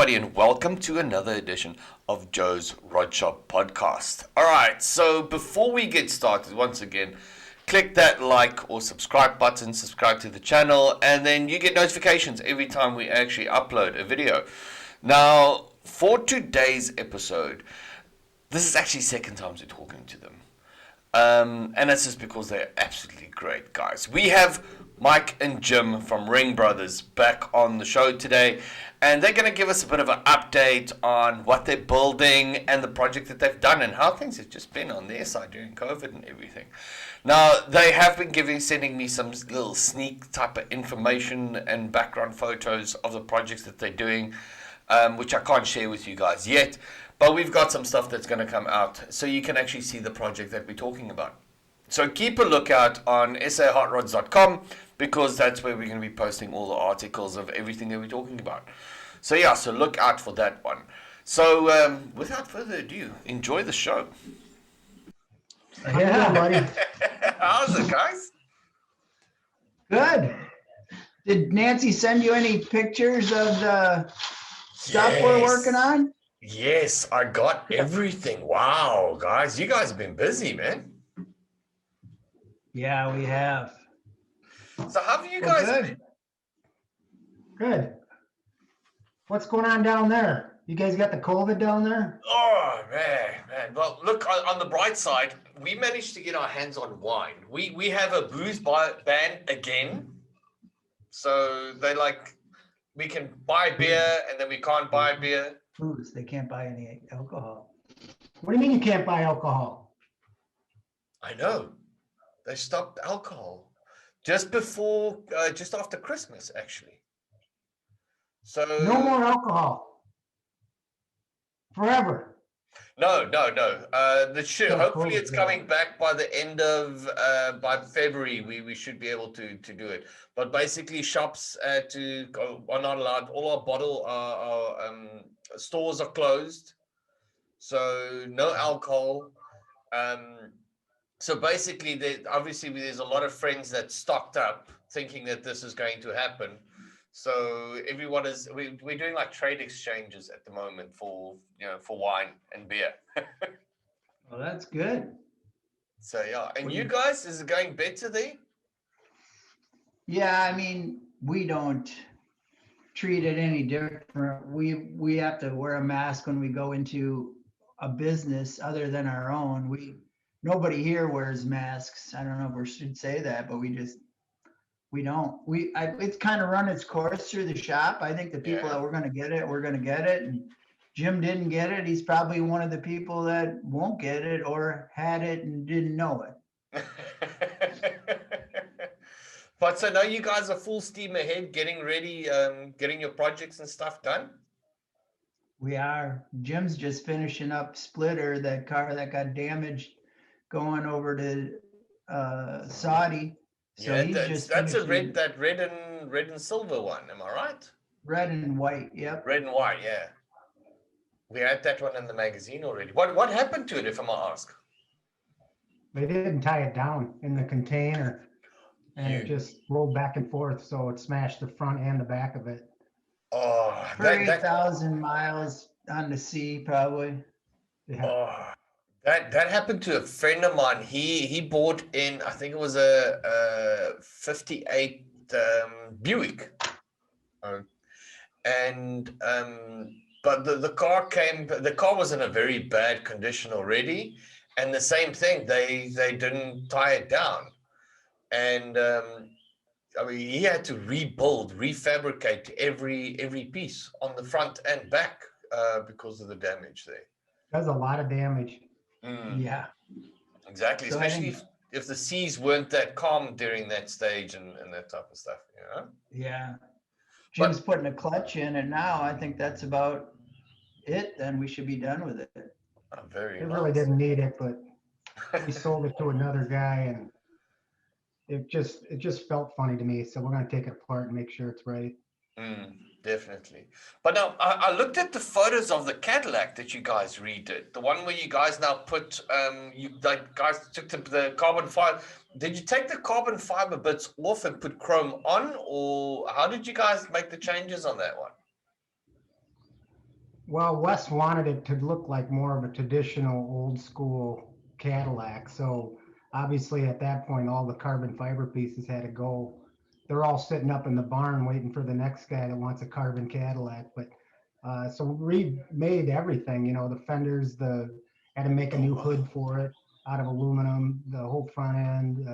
everybody, and welcome to another edition of Joe's Rod Shop podcast. All right, so before we get started, once again, click that like or subscribe button, subscribe to the channel, and then you get notifications every time we actually upload a video. Now, for today's episode, this is actually the second time we're talking to them. And that's just because they're absolutely great guys. We have Mike and Jim from Ringbrothers back on the show today, and they're going to give us a bit of an update on what they're building and the project that they've done and how things have just been on their side during COVID and everything. Now, they have been sending me some little sneak type of information and background photos of the projects that they're doing, which I can't share with you guys yet. But we've got some stuff that's going to come out so you can actually see the project that we're talking about. So keep a lookout on sahotrods.com because that's where we're going to be posting all the articles of everything that we're talking about. So yeah, so look out for that one. So without further ado, enjoy the show. Yeah, buddy. How's it, guys? Good. Did Nancy send you any pictures of the stuff we're working on? Yes, I got everything. Wow, guys, you guys have been busy, man. Yeah, we have. So how have you guys been? Good. What's going on down there? You guys got the COVID down there? Oh, man. Well, look, on the bright side, we managed to get our hands on wine. We have a booze ban again. So we can buy beer and then we can't buy beer. Booze. They can't buy any alcohol. What do you mean you can't buy alcohol? I know. They stopped alcohol just after Christmas, actually. So No more alcohol. Forever. No. Hopefully it's coming back by the end of by February. We should be able to do it. But basically, shops are not allowed. All our stores are closed, so no alcohol. So basically, there's a lot of friends that stocked up, thinking that this is going to happen. So we're doing like trade exchanges at the moment for wine and beer. Well, that's good. So yeah, and you guys, is it going better there? Yeah, I mean, we don't treat it any different. We have to wear a mask when we go into a business other than our own. Nobody here wears masks. I don't know if we should say that, but we don't. It's kind of run its course through the shop. I think the people that we're going to get it. And Jim didn't get it. He's probably one of the people that won't get it or had it and didn't know it. But so now you guys are full steam ahead, getting ready, getting your projects and stuff done? We are. Jim's just finishing up Splitter, that car that got damaged going over to Saudi. So yeah, that's that red and silver one, am I right? Red and white, yep. Red and white, yeah. We had that one in the magazine already. What happened to it, if I may ask? They didn't tie it down in the container, and it just rolled back and forth, so it smashed the front and the back of it. Oh, 3,000 miles on the sea, probably. Yeah. Oh, that happened to a friend of mine. He bought in, I think it was a 58 Buick, but the car was in a very bad condition already, and the same thing, they didn't tie it down, and he had to refabricate every piece on the front and back because of the damage there. That's a lot of damage. Yeah, exactly. So especially if the seas weren't that calm during that stage and that type of stuff, Yeah. Jim's putting a clutch in it now. I think that's about it. Then we should be done with it. It really didn't need it, but we sold it to another guy, and it just felt funny to me. So we're going to take it apart and make sure it's right. Definitely. But now I looked at the photos of the Cadillac that you guys redid. The one where you guys now put guys took the carbon fiber. Did you take the carbon fiber bits off and put chrome on, or how did you guys make the changes on that one? Well, Wes wanted it to look like more of a traditional old school Cadillac. So obviously at that point, all the carbon fiber pieces had to go. They're all sitting up in the barn waiting for the next guy that wants a carbon Cadillac. But so we made everything, the fenders, had to make a Oh new wow. hood for it out of aluminum, the whole front end,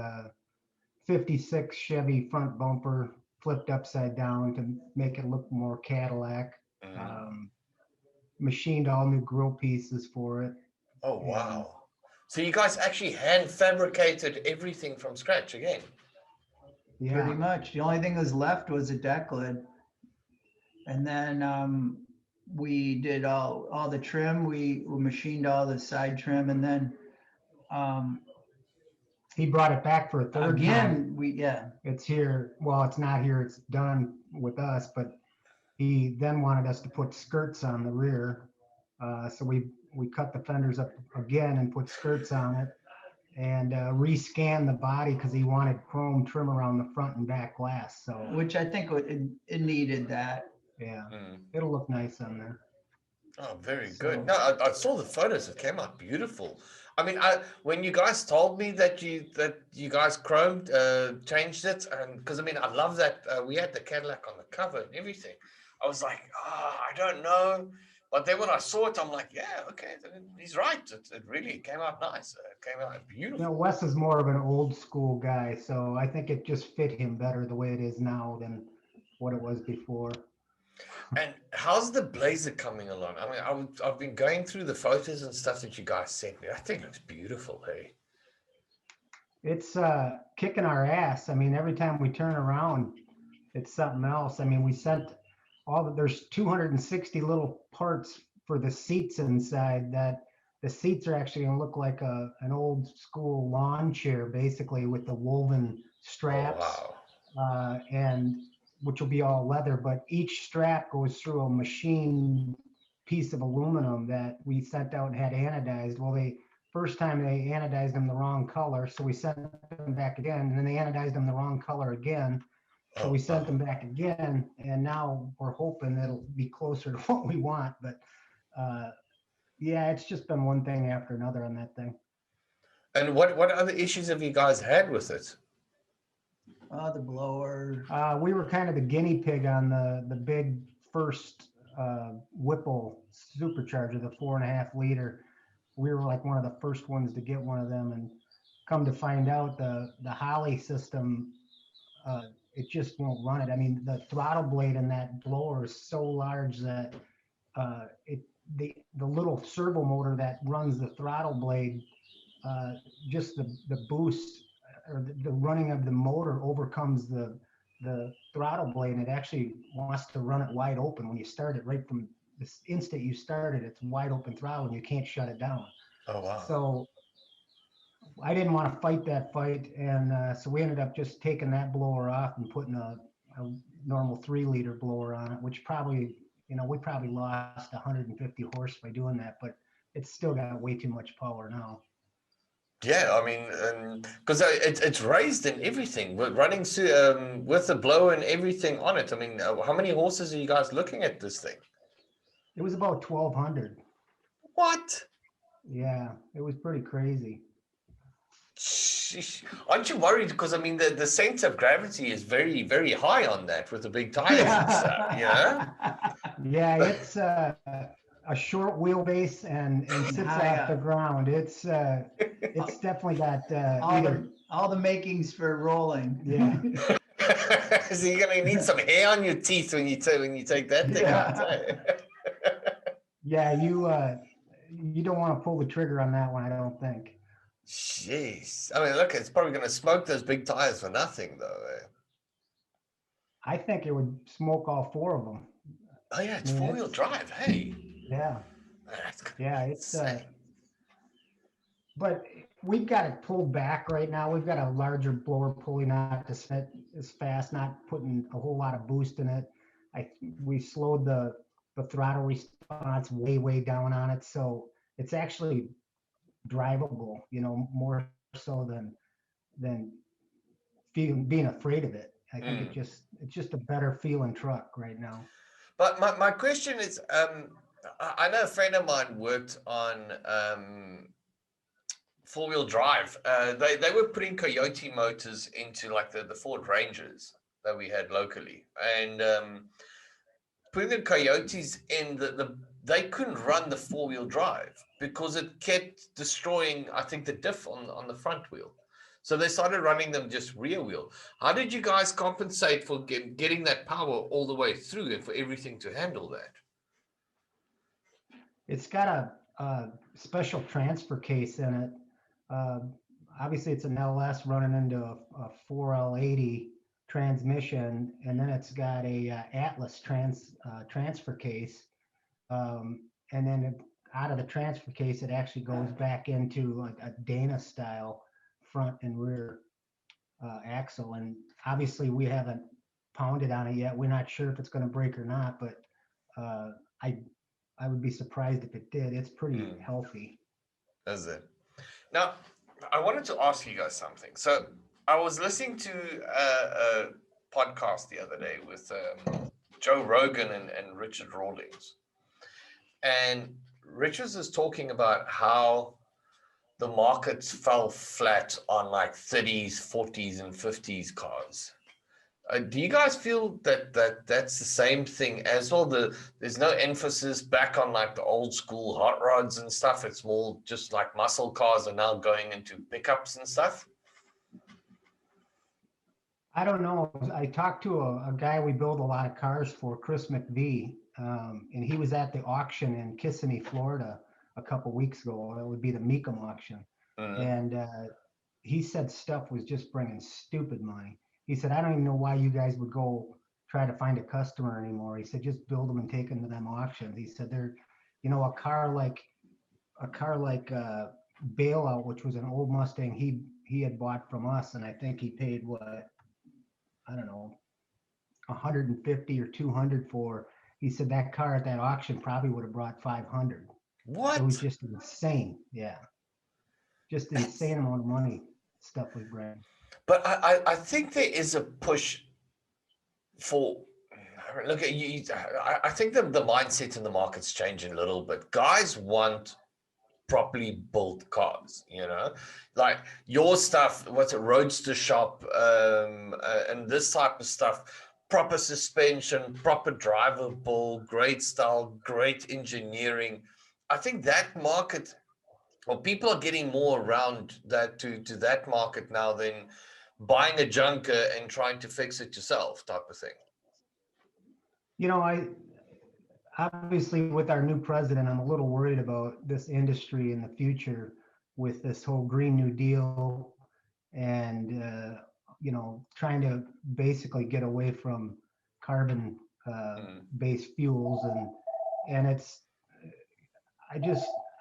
56 Chevy front bumper flipped upside down to make it look more Cadillac. Mm. Um, Machined all new grill pieces for it. Oh And wow. So you guys actually hand fabricated everything from scratch again? Pretty yeah, much. The only thing that was left was a deck lid. And then we did all the trim. We machined all the side trim, and then um, he brought it back for a third time. again yeah. It's here. Well, it's not here. It's done with us, but he then wanted us to put skirts on the rear. So we cut the fenders up again and put skirts on it and rescan the body because he wanted chrome trim around the front and back glass. So Which I think it needed that. yeah, Mm. it'll look nice on there. Oh, very good. So No, I saw the photos. It came out beautiful. I mean, when you guys told me that you guys chromed, changed it, and because I mean, I love that we had the Cadillac on the cover and everything. I was like, I don't know, but then when I saw it, I'm like, yeah, okay, he's right. It really came out nice. It came out beautiful. Wes is more of an old school guy, so I think it just fit him better the way it is now than what it was before. And how's the Blazer coming along? I mean, I've been going through the photos and stuff that you guys sent me. I think it looks beautiful, hey. It's kicking our ass. I mean, every time we turn around, it's something else. I mean, we sent there's 260 little parts for the seats inside that the seats are actually going to look like an old school lawn chair, basically with the woven Oh straps, wow. and which will be all leather, but each strap goes through a machine piece of aluminum that we sent out and had anodized. Well, first time they anodized them the wrong color, so we sent them back again, and then they anodized them the wrong color again. So Oh we wow. sent them back again, and now we're hoping it'll be closer to what we want. But uh, yeah, it's just been one thing after another on that thing. And what other issues have you guys had with it? the blower. We were kind of the guinea pig on the big first Whipple supercharger, the 4.5 liter. We were like one of the first ones to get one of them, and come to find out the Holly system, it just won't run it. I mean, the throttle blade in that blower is so large that it the little servo motor that runs the throttle blade, just the boost or the running of the motor overcomes the throttle blade, and it actually wants to run it wide open when you start it. Right from the instant you start it, it's wide open throttle and you can't shut it down. Oh wow. So I didn't want to fight that fight, and so we ended up just taking that blower off and putting a normal 3 liter blower on it, which probably, we probably lost 150 horse by doing that, but it's still got way too much power now. Yeah, I mean, because it's raised and everything, but running with the blower and everything on it. I mean, how many horses are you guys looking at this thing? It was about 1,200. What? Yeah, it was pretty crazy. Sheesh. Aren't you worried? Because I mean, the center of gravity is very, very high on that with the big tires and stuff. Yeah. Yeah, it's a short wheelbase and sits High off the up. ground. It's definitely got All the makings for rolling. yeah. So you're gonna need some hair on your teeth when you take that thing out. Eh? Yeah, you don't want to pull the trigger on that one, I don't think. Jeez. I mean, look, it's probably gonna smoke those big tires for nothing, though. Eh? I think it would smoke all 4 of them. Oh yeah, it's I mean, 4-wheel drive. Hey. Yeah, That's gonna yeah, be it's insane. but we've got it pulled back right now. We've got a larger blower pulley, not to sit as fast, not putting a whole lot of boost in it. We slowed the throttle response way down on it, so it's actually drivable, more so than being afraid of it. I think it's just a better feeling truck right now. But my question is, I know a friend of mine worked on four-wheel drive. They were putting Coyote motors into like the Ford Rangers that we had locally, and putting the Coyotes in they couldn't run the four-wheel drive because it kept destroying, I think, the diff on the front wheel. So they started running them just rear wheel. How did you guys compensate for getting that power all the way through and for everything to handle that? It's got a special transfer case in it. Uh, Obviously, it's an LS running into a 4L80 transmission, and then it's got a Atlas transfer case. And then out of the transfer case, it actually goes back into like a Dana style front and rear axle. And obviously, we haven't pounded on it yet. We're not sure if it's going to break or not, but uh, I I would be surprised if it did. It's pretty healthy. Is it? Now, I wanted to ask you guys something. So I was listening to a podcast the other day with Joe Rogan and Richard Rawlings. And Richards is talking about how the markets fell flat on like 30s, 40s, and 50s cars. Do you guys feel that's the same thing as well? There's no emphasis back on like the old school hot rods and stuff. It's more just like muscle cars are now going into pickups and stuff. I don't know. I talked to a guy we build a lot of cars for, Chris McVie, and he was at the auction in Kissimmee, Florida, a couple weeks ago. It would be the Mecum auction, and he said stuff was just bringing stupid money. He said, I don't even know why you guys would go try to find a customer anymore. He said, just build them and take them to them auctions. He said, they're, a car like Bailout, which was an old Mustang he had bought from us, and I think he paid what, I don't know, 150 or 200 for. He said that car at that auction probably would have brought 500. What? It was just insane. Yeah. Just insane amount of money stuff we bring. But I think there is a push for, look at you. I think the mindset in the market's changing a little bit. Guys want properly built cars, like your stuff, what's it, Roadster Shop, and this type of stuff, proper suspension, proper drivable, great style, great engineering. I think that market, or people are getting more around that to that market now than buying a junker and trying to fix it yourself type of thing. I obviously, with our new president, I'm a little worried about this industry in the future with this whole Green New Deal and, trying to basically get away from carbon based fuels. And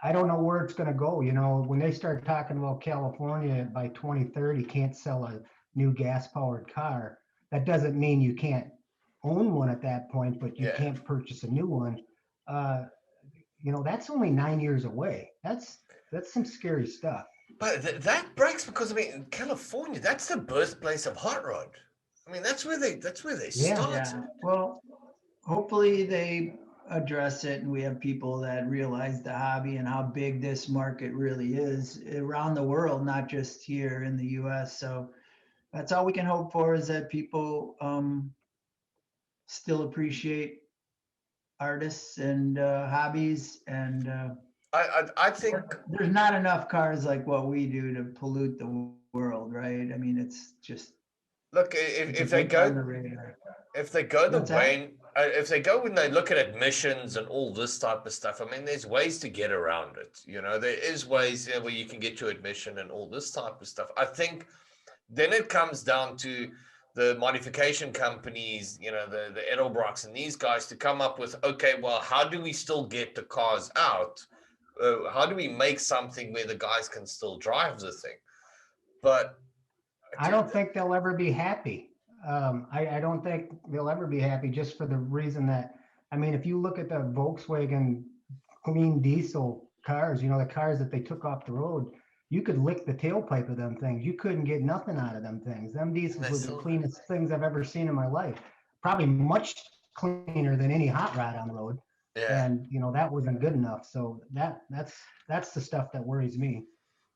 I don't know where it's going to go. When they start talking about California by 2030 can't sell a new gas powered car, that doesn't mean you can't own one at that point, but you can't purchase a new one. That's only 9 years away. That's some scary stuff. But that breaks because in California, that's the birthplace of hot rod. That's where they started. Yeah. Well, hopefully they address it and we have people that realize the hobby and how big this market really is around the world, not just here in the US. So that's all we can hope for, is that people still appreciate artists and hobbies, and I think there's not enough cars like what we do to pollute the world, right? It's just, look, if they go the way, if they go when they look at admissions and all this type of stuff, there's ways to get around it. There is ways where you can get your admission and all this type of stuff. I think then it comes down to the modification companies, the Edelbrocks and these guys to come up with, okay, well, how do we still get the cars out? How do we make something where the guys can still drive the thing? But I don't think they'll ever be happy. I don't think they'll ever be happy, just for the reason that, if you look at the Volkswagen clean diesel cars, the cars that they took off the road, you could lick the tailpipe of them things. You couldn't get nothing out of them things. Them diesels were the cleanest things I've ever seen in my life. Probably much cleaner than any hot rod on the road. Yeah. and that wasn't good enough. So that's the stuff that worries me.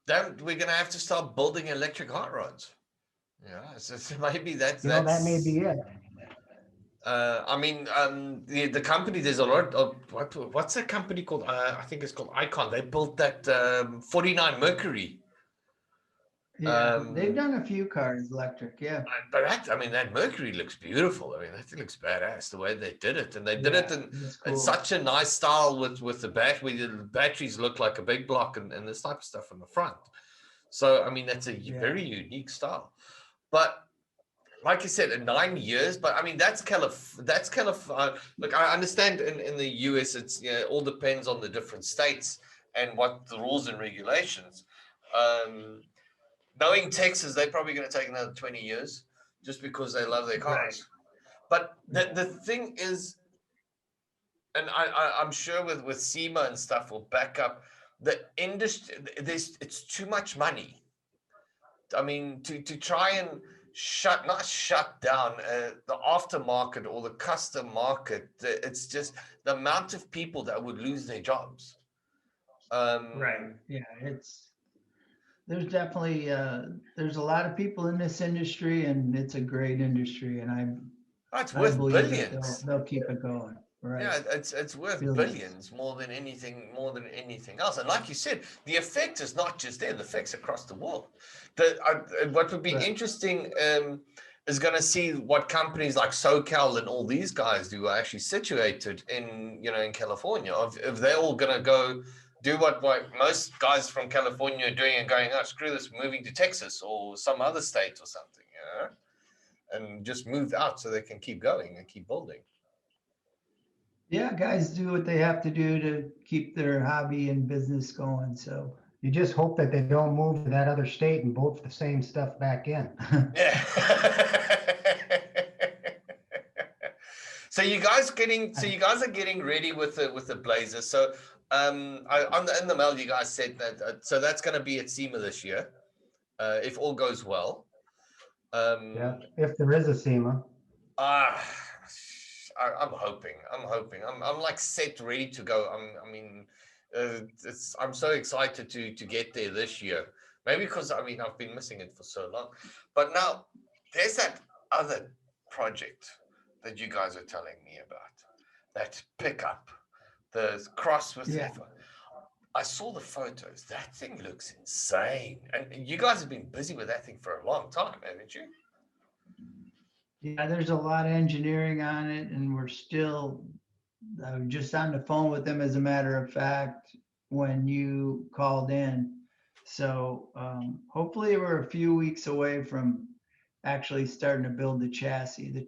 Then we're gonna have to start building electric hot rods. Yeah, so maybe That may that's. be it. I mean, the company. There's a lot of what's that company called? I think it's called Icon. They built that 49 Mercury. Yeah, they've Um, done a few cars electric. Yeah, but I mean, that Mercury looks beautiful. I mean, that thing looks badass the way they did it, and they did it yeah, it's in cool. such a nice style with the battery. The batteries look like a big block and this type of stuff on the front. So I mean, that's a Yeah, very unique style. But like you said, in 9 years. But I mean, look. I understand in the US, it's all depends on the different states and what the rules and regulations. Um, Knowing Texas, they're probably going to take another 20 years just because they love their right. cars. But the Yeah, thing is, and I'm sure with SEMA and stuff will back up the industry. It's too much money. I mean, to try and not shut down the aftermarket or the custom market. It's just the amount of people that would lose their jobs. right. Um, Yeah, there's definitely there's a lot of people in this industry, and it's a great industry, and it's I worth believe that they'll billions. they'll keep it going. Yeah, Right, it's worth billions. billions more than anything else. And like you said, the effect is not just there; the effects across the world. What would be Right. interesting is going to see what companies like SoCal and all these guys do are actually situated in in California. If they're all going to go do what most guys from California are doing and going, oh screw this, moving to Texas or some other state or something, and just move out so they can keep going and keep building. Yeah, guys do what they have to do to keep their hobby and business going. So, You just hope that they don't move to that other state and vote the same stuff back in. Yeah. So you guys are getting ready with the Blazers. So in the mail you guys said that so that's going to be at SEMA this year, if all goes well. Yeah, Um, if there is a SEMA. ah, I'm hoping. I'm like set, ready to go. I mean, I'm so excited to get there this year. Maybe because I mean I've been missing it for so long, but now there's that other project that you guys are telling me about. That pickup, the cross with yeah. I saw the photos. That thing looks insane, and you guys have been busy with that thing for a long time, haven't you? Yeah, there's a lot of engineering on it, and we're still just on the phone with them, as a matter of fact, when you called in. So hopefully, we're a few weeks away from actually starting to build the chassis.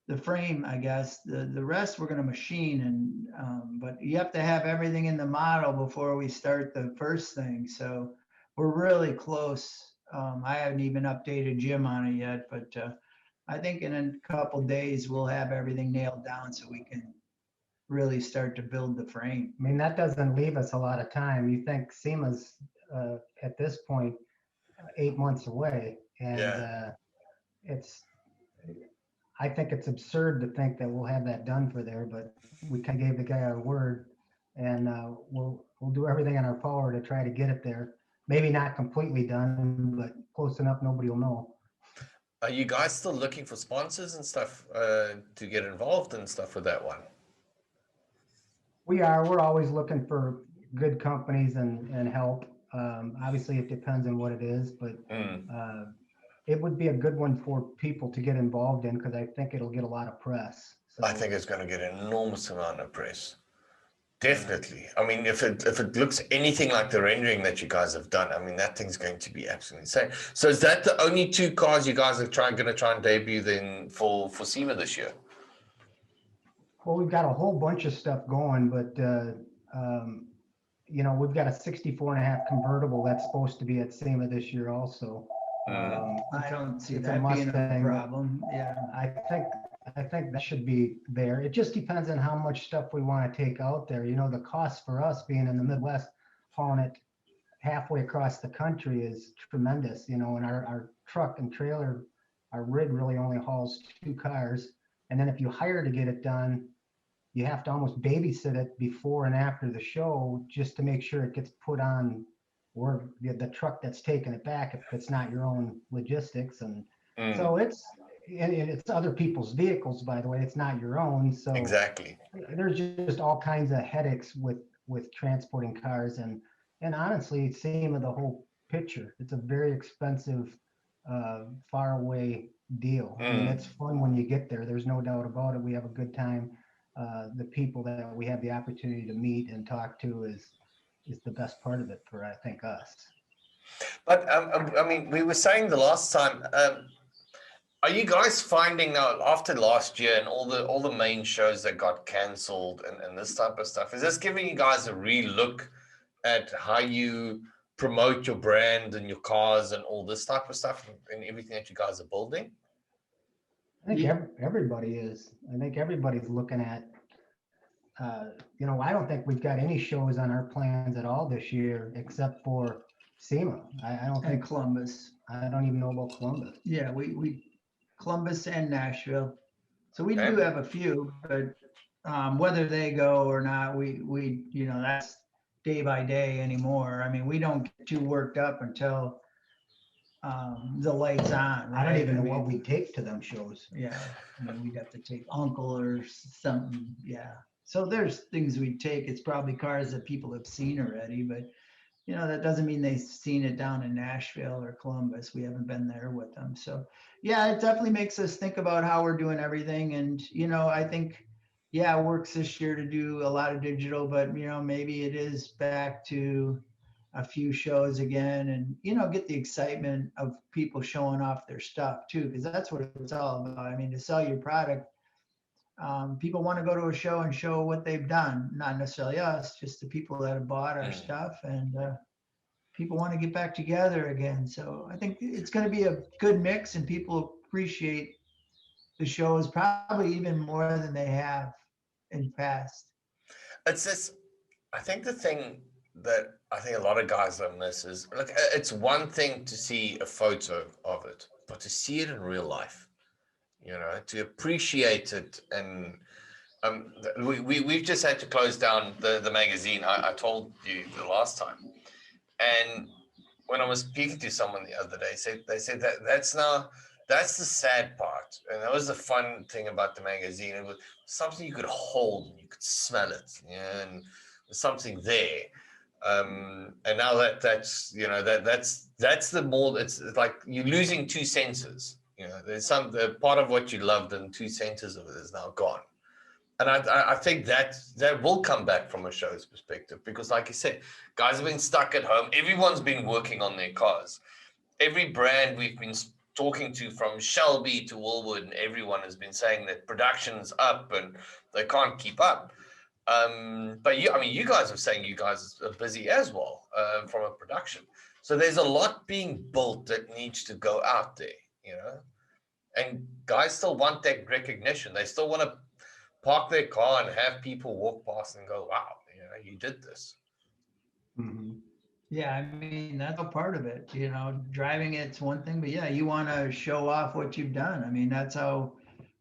The frame, I guess. The rest we're going to machine, and but you have to have everything in the model before we start the first thing. So we're really close. I haven't even updated Jim on it yet, but I think in a couple days we'll have everything nailed down so we can really start to build the frame. I mean, that doesn't leave us a lot of time. You think SEMA's at this point 8 months away, and Yeah. it's. I think it's absurd to think that we'll have that done for there, but we kind of gave the guy our word, and we'll do everything in our power to try to get it there. Maybe not completely done, but close enough nobody will know. Are you guys still looking for sponsors and stuff to get involved and stuff with that one? We are. We're always looking for good companies and help. Obviously, it depends on what it is, but Mm. uh, it would be a good one for people to get involved in because I think it'll get a lot of press. I So, think it's going to get an enormous amount of press. Right. Definitely. I mean, if it looks anything like the rendering that you guys have done, I mean, that thing's going to be absolutely insane. So is that the only two cars you guys are going to try and debut then for SEMA this year? well, we've got a whole bunch of stuff going, but um, we've got a 64.5 convertible that's supposed to be at SEMA this year also. Mm. I don't see It's a that being a Mustang. problem. Yeah. I think that should be there. It just depends on how much stuff we want to take out there. The cost for us being in the Midwest, hauling it halfway across the country is tremendous. And our truck and trailer, our rig really only hauls 2 cars. And then if you hire to get it done, you have to almost babysit it before and after the show just to make sure it gets put on or the truck that's taking it back if it's not your own logistics. And so it's other people's vehicles, by the way, it's not your own. So Exactly. there's just all kinds of headaches with transporting cars. And honestly, SEMA, the whole picture, it's a very expensive, far away deal. I mean, it's fun when you get there. There's no doubt about it. We have a good time. The people that we have the opportunity to meet and talk to is the best part of it for, I think, us. But I mean, we were saying the last time. Are you guys finding now after last year and all the main shows that got cancelled and this type of stuff? Is this giving you guys a re-look at how you promote your brand and your cars and all this type of stuff and everything that you guys are building? I think everybody is. I think everybody's looking at. I don't think we've got any shows on our plans at all this year except for SEMA. I don't think Columbus. I don't even know about Columbus. Yeah, we Columbus and Nashville. So we Okay. do have a few, but whether they go or not, we that's day by day anymore. I mean, we don't get too worked up until the lights on. Right? I don't even know what we take to them shows. Yeah, I mean, we'd have to take Uncle or something. Yeah. So there's things we'd take. It's probably cars that people have seen already, but that doesn't mean they've seen it down in Nashville or Columbus. We haven't been there with them. So yeah, it definitely makes us think about how we're doing everything. And, I think, it works this year to do a lot of digital, but maybe it is back to a few shows again and, get the excitement of people showing off their stuff too, because that's what it's all about. I mean, to sell your product, people want to go to a show and show what they've done, not necessarily us, just the people that have bought our stuff, and people want to get back together again. So I think it's going to be a good mix, and people appreciate the shows probably even more than they have in the past. It's this. I think the thing that I think a lot of guys don't miss is, look, it's one thing to see a photo of it, but to see it in real life, to appreciate it. And we've just had to close down the magazine. I told you the last time. And when I was speaking to someone the other day, they said that's the sad part. And that was the fun thing about the magazine. It was something you could hold and you could smell it, and there's something there. And now that's the more, it's like you're losing two senses. There's the part of what you loved and two senses of it is now gone. And I think that will come back from a show's perspective, because like you said, guys have been stuck at home. Everyone's been working on their cars. Every brand we've been talking to, from Shelby to Woolwood, and everyone has been saying that production's up and they can't keep up. But you guys are saying you guys are busy as well from a production. So there's a lot being built that needs to go out there, and guys still want that recognition. They still want to park their car and have people walk past and go, wow, you did this. Mm-hmm. Yeah, I mean, that's a part of it. Driving it's one thing, but you want to show off what you've done. I mean, that's how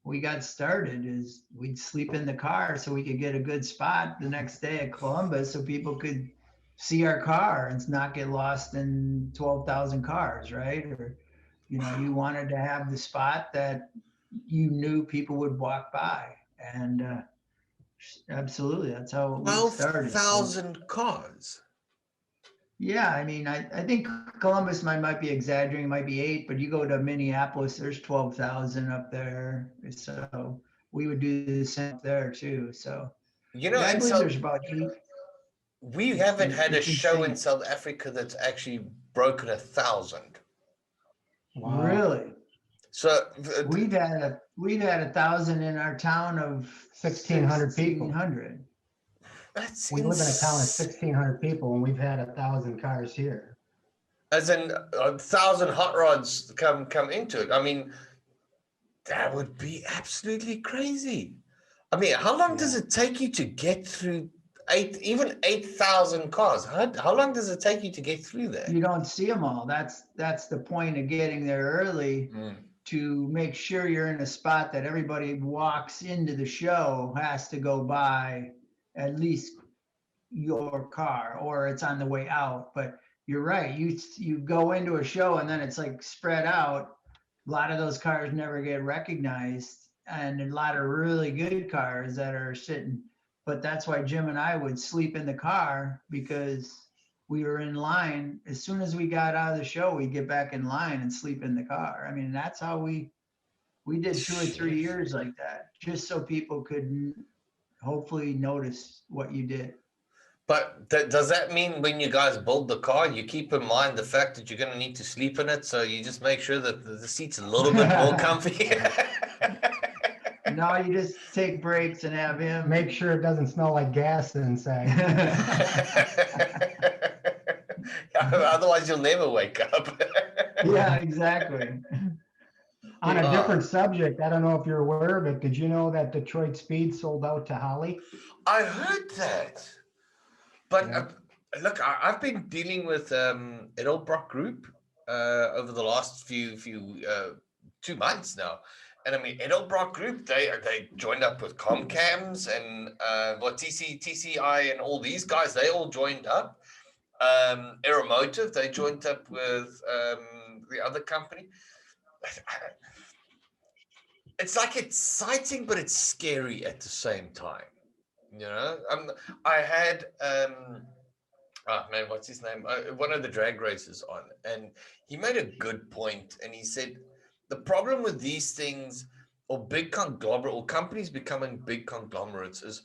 we got started, is we'd sleep in the car so we could get a good spot the next day at Columbus so people could see our car and not get lost in 12,000 cars, right? Or, you wanted to have the spot that you knew people would walk by. And absolutely, that's how we started. 12,000 cars. Yeah, I mean, I think Columbus might be exaggerating, it might be 8, but you go to Minneapolis, there's 12,000 up there. So we would do the same up there too. So I believe there's about 8. We haven't had a show insane. in South Africa that's actually broken 1,000. Wow. Really? So we've had 1,000 in our town of 1,600 people. 1,600. We live in a town of 1,600 people, and we've had 1,000 cars here. As in 1,000 hot rods come into it. I mean, that would be absolutely crazy. I mean, how long does it take you to get through 8,000 cars? How long does it take you to get through that? You don't see them all. That's the point of getting there early to make sure you're in a spot that everybody walks into the show has to go by at least your car, or it's on the way out. But you're right. You go into a show and then it's like spread out. A lot of those cars never get recognized, and a lot of really good cars that are sitting. But that's why Jim and I would sleep in the car, because we were in line. As soon as we got out of the show, we'd get back in line and sleep in the car. I mean, that's how we did 2 or 3 Jeez. years like that, just so people could hopefully notice what you did. But does that mean when you guys build the car, you keep in mind the fact that you're going to need to sleep in it, so you just make sure that the seat's a little bit more comfy? No, you just take breaks and have him. Make sure it doesn't smell like gas inside. Otherwise, you'll never wake up. Yeah, exactly. On a different subject, I don't know if you're aware of it. Did you know that Detroit Speed sold out to Holly? I heard that. But Yeah. look, I've been dealing with Edelbrock Group over the last few 2 months now, and I mean Edelbrock Group, they joined up with Comcams and TCI and all these guys. They all joined up. Aeromotive, they joined up with the other company. It's like exciting, but it's scary at the same time. You know, I had what's his name? One of the drag racers on, and he made a good point. And he said the problem with these things, or big conglomerate, or companies becoming big conglomerates, is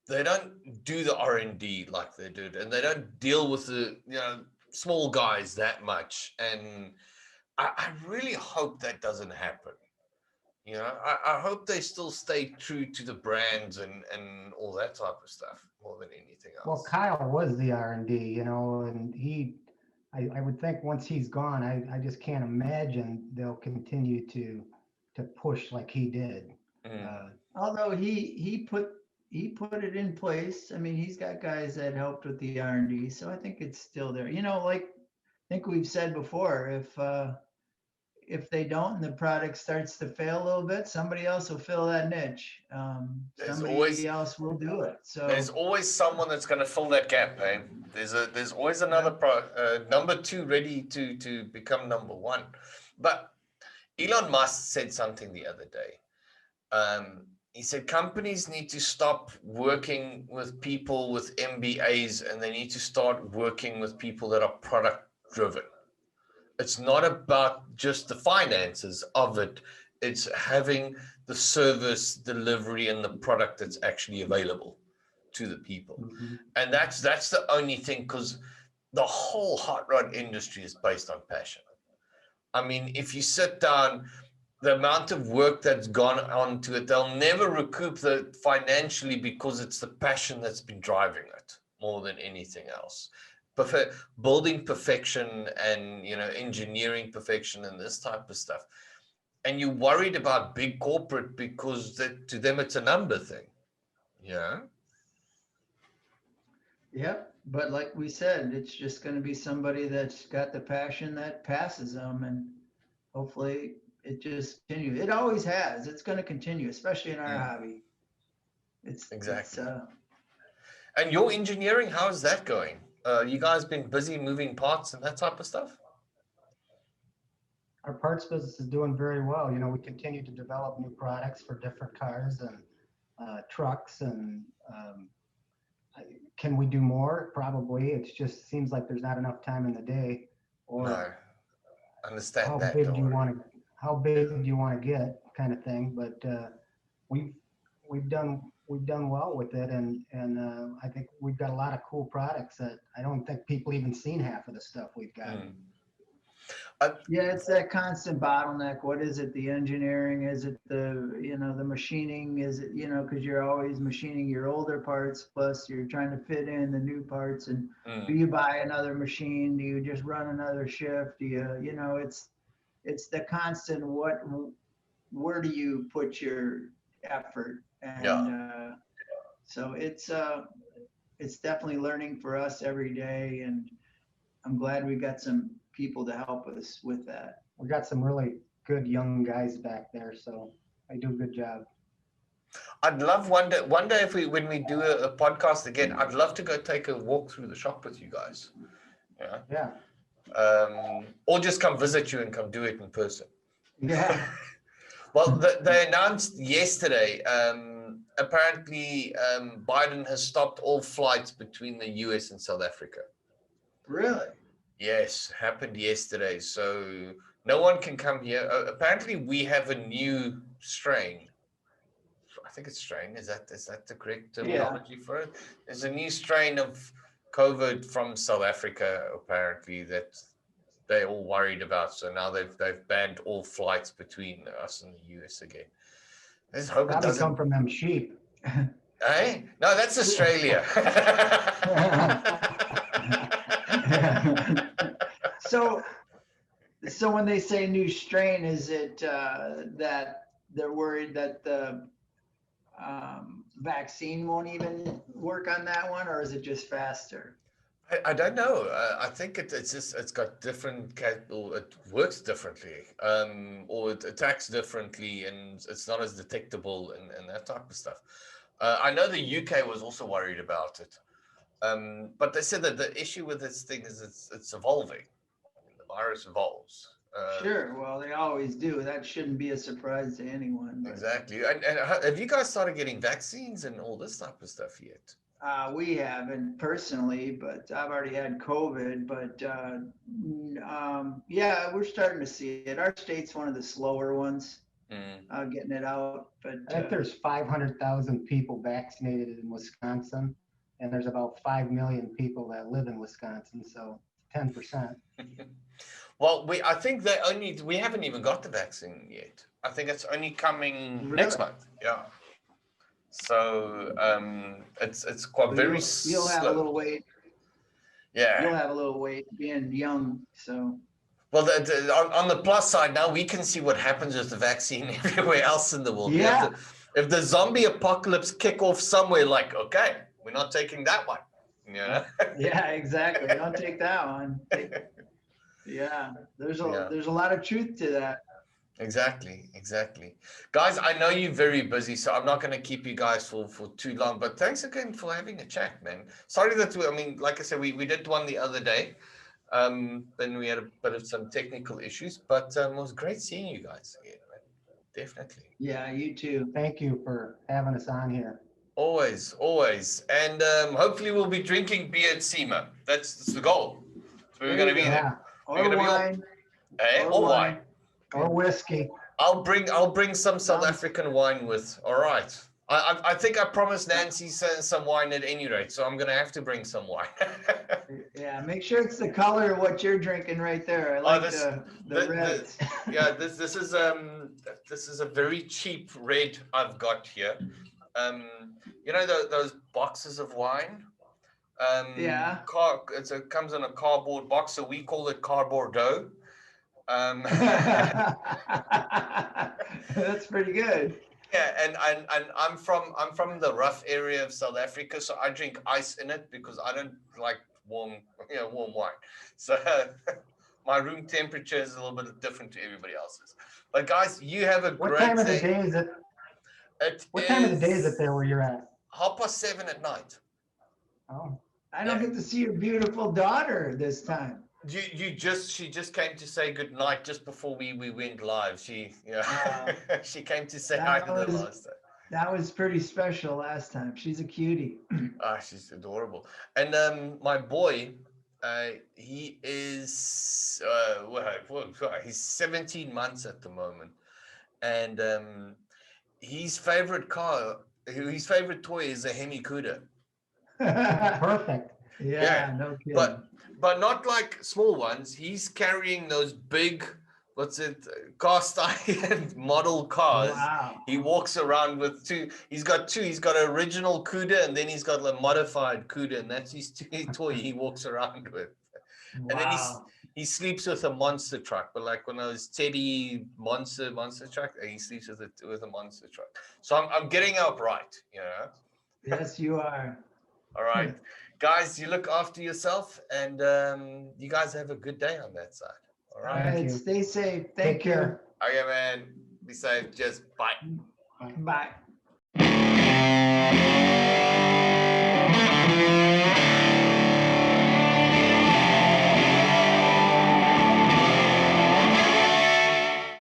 they don't do the R&D like they did, and they don't deal with the small guys that much. And I really hope that doesn't happen. You know, I hope they still stay true to the brands and all that type of stuff more than anything else. Well, Kyle was the R&D, and I would think once he's gone, I just can't imagine they'll continue to push like he did. Although he put it in place. I mean, he's got guys that helped with the R&D, so I think it's still there. Like I think we've said before, if they don't and the product starts to fail a little bit, somebody else will fill that niche. Somebody else will do it. So there's always someone that's going to fill that gap, eh? There's always another number 2 ready to become number 1. But Elon Musk said something the other day. He said companies need to stop working with people with MBAs, and they need to start working with people that are product driven. It's not about just the finances of it. It's having the service delivery and the product that's actually available to the people. Mm-hmm. And that's the only thing, because the whole hot rod industry is based on passion. I mean, if you sit down, the amount of work that's gone on to it, they'll never recoup that financially, because it's the passion that's been driving it more than anything else. Building perfection and engineering perfection and this type of stuff. And you're worried about big corporate because to them it's a number thing. Yeah. Yep. But like we said, it's just going to be somebody that's got the passion that passes them, and hopefully it just continues. It always has. It's going to continue, especially in our hobby. Exactly. And your engineering, how's that going? You guys been busy moving parts and that type of stuff? Our parts business is doing very well. We continue to develop new products for different cars and trucks. And can we do more? Probably. It just seems like there's not enough time in the day. Or no, understand how that. Big do you want to get, kind of thing. But we've done well with it, and I think we've got a lot of cool products that I don't think people even seen half of the stuff we've got. Yeah, it's that constant bottleneck. What is it? The engineering? Is it the machining? Is it, because you're always machining your older parts, plus you're trying to fit in the new parts. And do you buy another machine? Do you just run another shift? Do you, it's the constant, where do you put your effort? And so it's definitely learning for us every day. And I'm glad we got some people to help us with that. We got some really good young guys back there, so I do a good job. I'd love one day if when we do a podcast again, I'd love to go take a walk through the shop with you guys. Yeah. Yeah. Or just come visit you and come do it in person. Yeah. Well, they announced yesterday, apparently Biden has stopped all flights between the US and South Africa. Really? Yes, happened yesterday. So no one can come here. Apparently we have a new strain. I think it's strain. Is that the correct terminology for it? There's a new strain of COVID from South Africa, apparently, that they're all worried about. So now they've banned all flights between us and the US again. I just hope it Probably doesn't. come from them sheep. Eh? No, that's Australia. So when they say new strain, is it that they're worried that the vaccine won't even work on that one, or is it just faster? I don't know. I think it's got different, or it works differently, or it attacks differently, and it's not as detectable and that type of stuff. I know the UK was also worried about it, but they said that the issue with this thing is it's evolving. The virus evolves. Sure. Well, they always do. That shouldn't be a surprise to anyone. But, Exactly. And have you guys started getting vaccines and all this type of stuff yet? we haven't personally, but I've already had COVID. But yeah, we're starting to see it. Our state's one of the slower ones getting it out. But I think there's 500,000 people vaccinated in Wisconsin, and there's about 5 million people that live in Wisconsin, so 10%. Well, I think we haven't even got the vaccine yet. I think it's only coming next month. Yeah. So it's quite very slow. You'll have a little wait. Yeah. You'll have a little wait being young. So. Well, on the plus side, now we can see what happens with the vaccine everywhere else in the world. Yeah. If the zombie apocalypse kick off somewhere, like, okay, we're not taking that one. Yeah. Yeah, exactly. Don't take that one. Yeah, there's a lot of truth to that. Exactly. Guys, I know you're very busy, so I'm not going to keep you guys for too long, but thanks again for having a chat, man. Sorry that like I said, we did one the other day. Then we had a bit of some technical issues, but it was great seeing you guys again, man. Definitely. Yeah, you too. Thank you for having us on here. Always. And hopefully we'll be drinking beer at SEMA. That's the goal. So we're going to be there. Or wine. Or wine. Or whiskey. I'll bring some South African wine with. All right. I think I promised Nancy some wine at any rate, so I'm going to have to bring some wine. Yeah, make sure it's the color of what you're drinking right there. I like the red. Yeah, this is a very cheap red I've got here. You know those boxes of wine? Yeah. It comes in a cardboard box, so we call it cardboardo. That's pretty good. Yeah, and I'm from the rough area of South Africa, so I drink ice in it because I don't like warm wine. So my room temperature is a little bit different to everybody else's. But guys, you have a great day. What time of the day is it? Time of the day is it there where you're at? 7:30 at night. Oh. I don't get to see your beautiful daughter this time. She just came to say good night just before we went live. She she came to say hi to the last time. That was pretty special last time. She's a cutie. She's adorable. And my boy, he is he's 17 months at the moment, and his favorite toy is a Hemi Cuda. Perfect. Yeah, no kidding. But not like small ones. He's carrying those big, cast iron model cars. Wow. He walks around with two. He's got two. He's got an original Cuda, and then he's got a modified Cuda, and that's his toy he walks around with. Wow. And then he sleeps with a monster truck, but like one of those Teddy monster truck. He sleeps with a monster truck. So I'm getting up right, you know. Yes, you are. All right. Guys, you look after yourself, and you guys have a good day on that side. All right. All right. Stay safe. Thank you. Take care. Okay, man. Be safe. Just bye. Bye.